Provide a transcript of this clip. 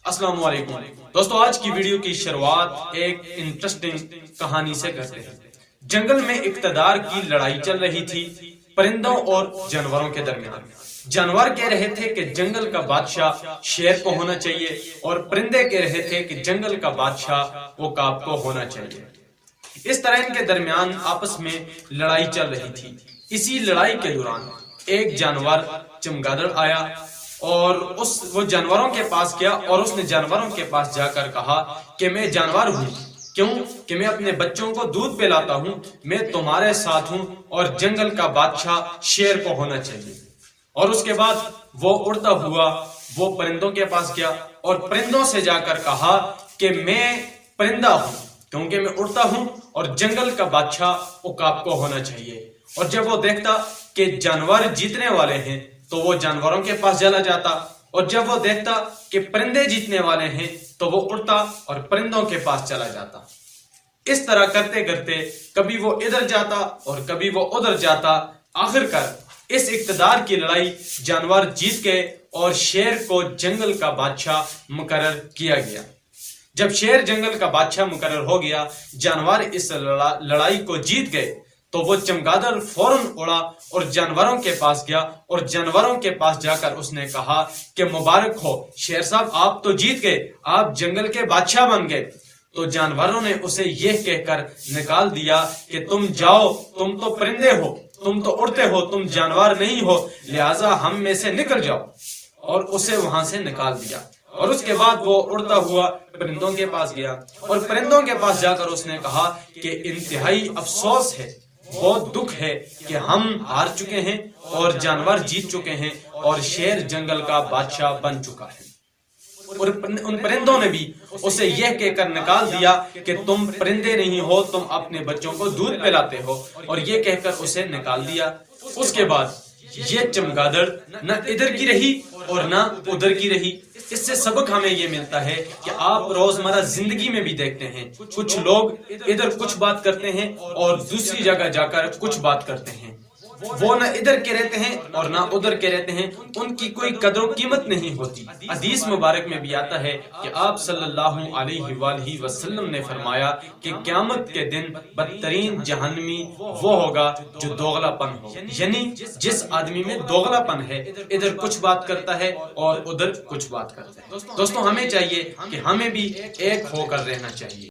السلام علیکم دوستو، آج کی ویڈیو کی شروعات ایک انٹرسٹنگ کہانی سے کرتے ہیں۔ جنگل میں اقتدار کی لڑائی چل رہی تھی پرندوں اور جانوروں کے درمیان۔ جانور کہہ رہے تھے کہ جنگل کا بادشاہ شیر کو ہونا چاہیے، اور پرندے کہہ رہے تھے کہ جنگل کا بادشاہ عقاب کو ہونا چاہیے۔ اس طرح ان کے درمیان آپس میں لڑائی چل رہی تھی۔ اسی لڑائی کے دوران ایک جانور چمگادڑ آیا اور وہ جانوروں کے پاس گیا، اور اس نے جانوروں کے پاس جا کر کہا کہ میں جانور ہوں، کیوں کہ میں اپنے بچوں کو دودھ پلاتا ہوں، میں تمہارے ساتھ ہوں، اور جنگل کا بادشاہ شیر کو ہونا چاہیے۔ اور اس کے بعد وہ اڑتا ہوا وہ پرندوں کے پاس گیا اور پرندوں سے جا کر کہا کہ میں پرندہ ہوں کیونکہ میں اڑتا ہوں، اور جنگل کا بادشاہ عقاب کو ہونا چاہیے۔ اور جب وہ دیکھتا کہ جانور جیتنے والے ہیں تو وہ جانوروں کے پاس چلا جاتا، اور جب وہ دیکھتا کہ پرندے جیتنے والے ہیں تو وہ اڑتا اور پرندوں کے پاس چلا جاتا۔ اس طرح کرتے کرتے کبھی وہ ادھر جاتا اور کبھی وہ ادھر جاتا۔ آخر کار اس اقتدار کی لڑائی جانور جیت گئے اور شیر کو جنگل کا بادشاہ مقرر کیا گیا۔ جب شیر جنگل کا بادشاہ مقرر ہو گیا، جانور اس لڑائی کو جیت گئے، تو وہ چمگادڑ فوراً اڑا اور جانوروں کے پاس گیا، اور جانوروں کے پاس جا کر اس نے کہا کہ مبارک ہو شیر صاحب، آپ تو جیت گئے، آپ جنگل کے بادشاہ بن گئے۔ تو جانوروں نے اسے یہ کہہ کر نکال دیا کہ تم جاؤ، تم تو پرندے ہو، تم تو اڑتے ہو، تم جانور نہیں ہو، لہٰذا ہم میں سے نکل جاؤ، اور اسے وہاں سے نکال دیا۔ اور اس کے بعد وہ اڑتا ہوا پرندوں کے پاس گیا، اور پرندوں کے پاس جا کر اس نے کہا کہ انتہائی افسوس ہے، بہت دکھ ہے کہ ہم ہار چکے ہیں اور جانور جیت چکے ہیں اور شیر جنگل کا بادشاہ بن چکا ہے۔ اور ان پرندوں نے بھی اسے یہ کہہ کر نکال دیا کہ تم پرندے نہیں ہو، تم اپنے بچوں کو دودھ پلاتے ہو، اور یہ کہہ کر اسے نکال دیا۔ اس کے بعد یہ چمگادڑ نہ ادھر کی رہی اور نہ ادھر کی رہی۔ اس سے سبق ہمیں یہ ملتا ہے کہ آپ روزمرہ زندگی میں بھی دیکھتے ہیں کچھ لوگ ادھر کچھ بات کرتے ہیں اور دوسری جگہ جا کر کچھ بات کرتے ہیں، وہ نہ ادھر کے رہتے ہیں اور نہ ادھر کے رہتے ہیں، ان کی کوئی قدر و قیمت نہیں ہوتی۔ حدیث مبارک میں بھی آتا ہے کہ آپ صلی اللہ علیہ وآلہ وسلم نے فرمایا کہ قیامت کے دن بدترین جہنمی وہ ہوگا جو دوغلا پن ہو، یعنی جس آدمی میں دوغلا پن ہے، ادھر کچھ بات کرتا ہے اور ادھر کچھ بات کرتا ہے۔ دوستوں، ہمیں چاہیے کہ ہمیں بھی ایک ہو کر رہنا چاہیے۔